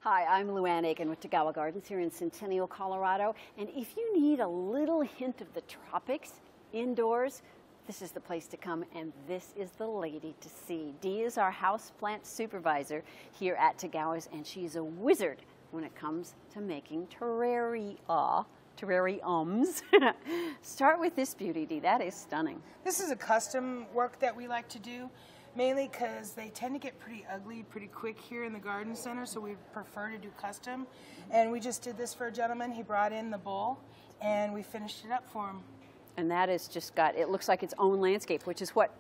Hi, I'm Luann Aiken with Tagawa Gardens here in Centennial, Colorado. And if you need a little hint of the tropics indoors, this is the place to come, and this is the lady to see. Dee is our houseplant supervisor here at Tagawa's, and she's a wizard when it comes to making terrariums. Start with this beauty, Dee. That is stunning. This is a custom work that we like to do, mainly because they tend to get pretty ugly pretty quick here in the garden center, so we prefer to do custom. And we just did this for a gentleman. He brought in the bowl, and we finished it up for him. And that is just got, it looks like its own landscape, which is what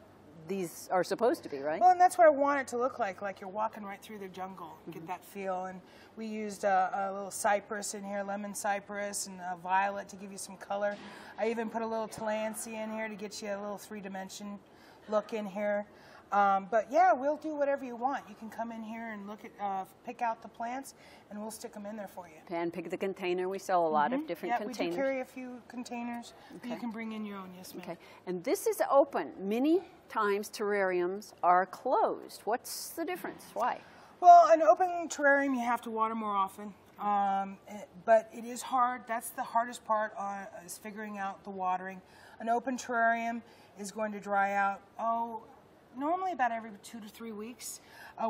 these are supposed to be, right? Well, and that's what I want it to look like you're walking right through the jungle, get that feel. And we used a little cypress in here, lemon cypress, and a violet to give you some color. I even put a little Tillandsia in here to get you a little three-dimension look in here. But yeah, we'll do whatever you want. You can come in here and look at, pick out the plants, and we'll stick them in there for you. And pick the container. We sell a lot of different containers. Yeah, we do carry a few containers. Okay. You can bring in your own, yes ma'am. Okay, and this is open. Many times terrariums are closed. What's the difference? Why? Well, an open terrarium, you have to water more often. But it is hard. That's the hardest part is figuring out the watering. An open terrarium is going to dry out, normally about every 2 to 3 weeks,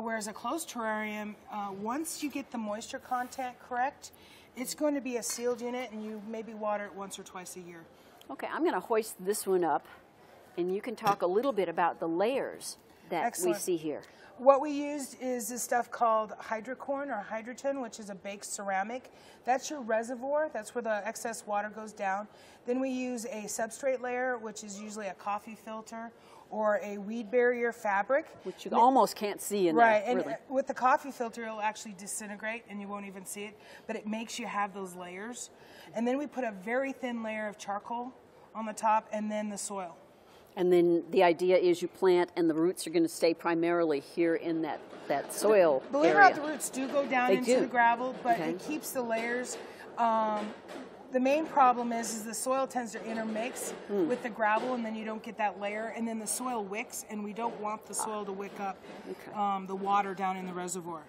whereas a closed terrarium, once you get the moisture content correct, it's going to be a sealed unit, and you maybe water it once or twice a year. Okay, I'm going to hoist this one up, and you can talk a little bit about the layers that we see here. What we used is this stuff called hydrocorn or hydroton, which is a baked ceramic. That's your reservoir. That's where the excess water goes down. Then we use a substrate layer, which is usually a coffee filter or a weed barrier fabric. Which you almost can't see in there, really. And with the coffee filter, it'll actually disintegrate and you won't even see it, but it makes you have those layers. And then we put a very thin layer of charcoal on the top, and then the soil. And then the idea is you plant, and the roots are going to stay primarily here in that soil Believe it or not, the roots do go down into the gravel, but it keeps the layers. The main problem is the soil tends to intermix with the gravel, and then you don't get that layer, and then the soil wicks, and we don't want the soil to wick up the water down in the reservoir.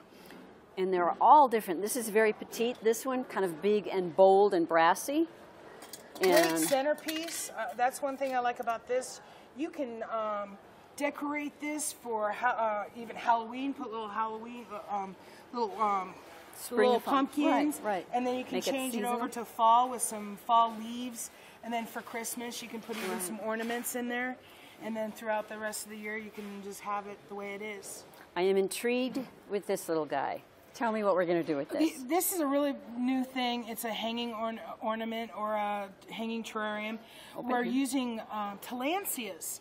And they're all different. This is very petite. This one kind of big and bold and brassy. Great centerpiece. That's one thing I like about this. You can decorate this for even Halloween. Put little Halloween, little pumpkins, and then you can change it over to fall with some fall leaves. And then for Christmas, you can put even some ornaments in there. And then throughout the rest of the year, you can just have it the way it is. I am intrigued with this little guy. Tell me what we're going to do with this. This is a really new thing. It's a hanging ornament or a hanging terrarium. We're using Tillandsias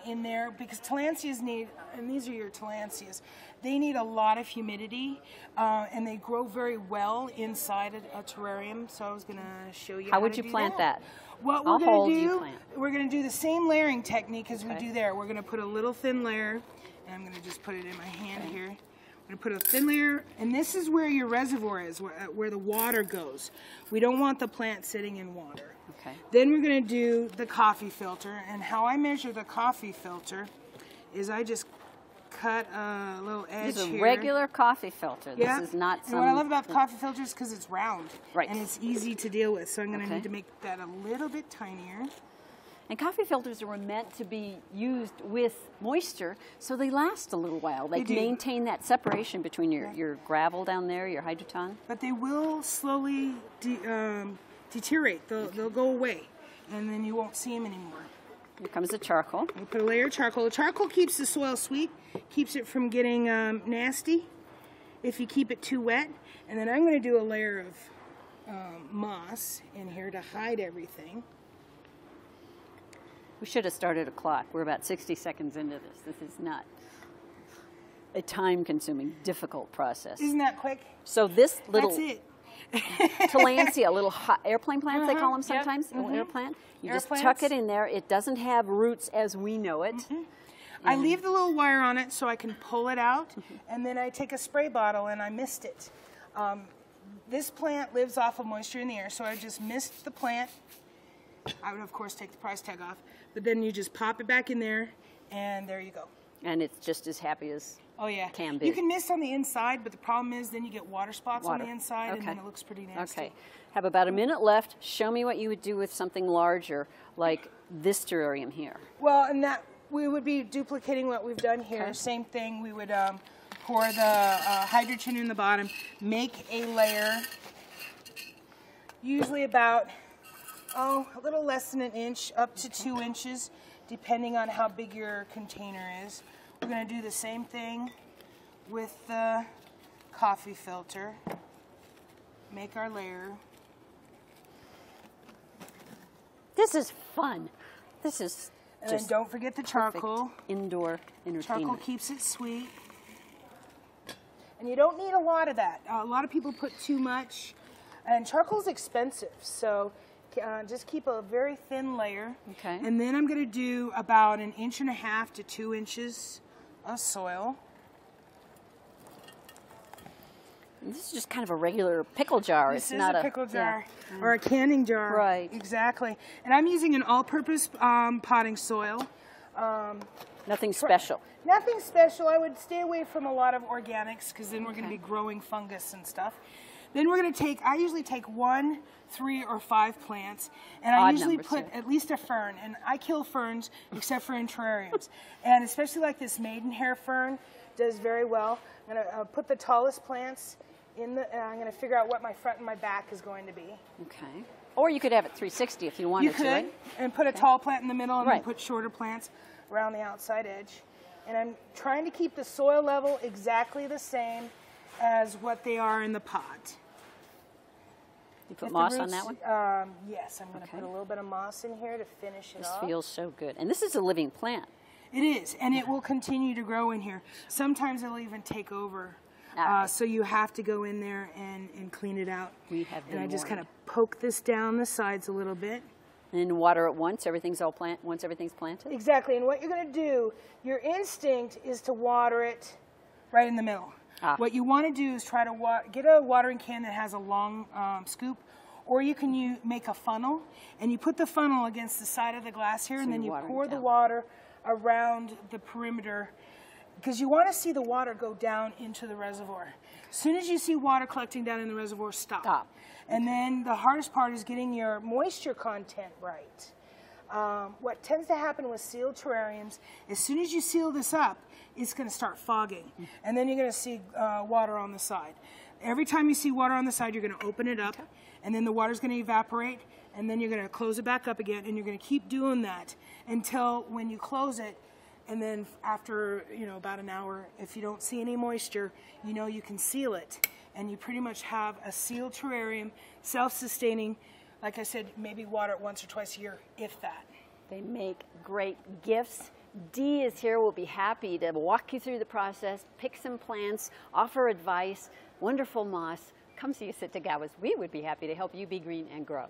in there because Tillandsias need, and these are your Tillandsias, they need a lot of humidity and they grow very well inside a terrarium. So I was going to show you how would you plant that? What we're going to do, we're going to do the same layering technique as we do there. We're going to put a little thin layer, and I'm going to just put it in my hand here. I'm going to put a thin layer, and this is where your reservoir is, where the water goes. We don't want the plant sitting in water. Okay. Then we're going to do the coffee filter, and how I measure the coffee filter is I just cut a little edge here. This is a regular coffee filter. Yeah. This is not some... And what I love about the coffee filter is because it's round. Right. And it's easy to deal with, so I'm going to need to make that a little bit tinier. And coffee filters are meant to be used with moisture, so they last a little while. They maintain that separation between your gravel down there, your hydroton. But they will slowly deteriorate. They'll go away, and then you won't see them anymore. Here comes the charcoal. We put a layer of charcoal. The charcoal keeps the soil sweet, keeps it from getting nasty if you keep it too wet. And then I'm going to do a layer of moss in here to hide everything. We should have started a clock. We're about 60 seconds into this. This is not a time-consuming, difficult process. Isn't that quick? So this little... That's it. Tillandsia, little airplane plants, they call them sometimes, little air plant. You just tuck it in there. It doesn't have roots as we know it. I leave the little wire on it so I can pull it out, and then I take a spray bottle and I mist it. This plant lives off of moisture in the air, so I just mist the plant. I would, of course, take the price tag off, but then you just pop it back in there, and there you go. And it's just as happy as Oh yeah. Can be. You can mist on the inside, but the problem is then you get water spots on the inside, and then it looks pretty nasty. Okay. Have about a minute left. Show me what you would do with something larger, like this terrarium here. Well, and that we would be duplicating what we've done here. Same thing. We would pour the hydrogen in the bottom, make a layer, usually about a little less than an inch, up to 2 inches, depending on how big your container is. We're going to do the same thing with the coffee filter. Make our layer. This is fun. This is And then don't forget the charcoal. Indoor entertainment. Charcoal keeps it sweet. And you don't need a lot of that. A lot of people put too much. And charcoal's expensive, so just keep a very thin layer. Okay. And then I'm going to do about 1.5 inches to 2 inches of soil. This is just kind of a regular pickle jar. This is not a pickle jar or a canning jar. Right. Exactly. And I'm using an all-purpose potting soil. Nothing special. Nothing special. I would stay away from a lot of organics because then we're going to be growing fungus and stuff. Then we're going to I usually take 1, 3, or 5 plants, and I usually put at least a fern. And I kill ferns except for in terrariums. And especially like this maidenhair fern does very well. I'm going to put the tallest plants in and I'm going to figure out what my front and my back is going to be. Okay. Or you could have it 360 if you wanted to. You could, and put a tall plant in the middle and then put shorter plants around the outside edge. And I'm trying to keep the soil level exactly the same as what they are in the pot. You put moss on that one? Yes, I'm going to put a little bit of moss in here to finish it off. This feels so good. And this is a living plant. It is, and it will continue to grow in here. Sometimes it'll even take over. So you have to go in there and clean it out. We have been And I just kind of poke this down the sides a little bit. And water it once everything's planted? Exactly, and what you're going to do, your instinct is to water it right in the middle. What you want to do is try to get a watering can that has a long scoop, or you can make a funnel, and you put the funnel against the side of the glass here, and then you pour the water around the perimeter, because you want to see the water go down into the reservoir. As soon as you see water collecting down in the reservoir, stop. And then the hardest part is getting your moisture content right. What tends to happen with sealed terrariums, as soon as you seal this up, it's going to start fogging. And then you're going to see water on the side. Every time you see water on the side, you're going to open it up, and then the water's going to evaporate, and then you're going to close it back up again, and you're going to keep doing that until when you close it, and then after about an hour, if you don't see any moisture, you can seal it, and you pretty much have a sealed terrarium, self-sustaining. Like I said, maybe water it once or twice a year, if that. They make great gifts. Dee is here. We'll be happy to walk you through the process, pick some plants, offer advice, wonderful moss. Come see us at Tagawa's. We would be happy to help you be green and grow.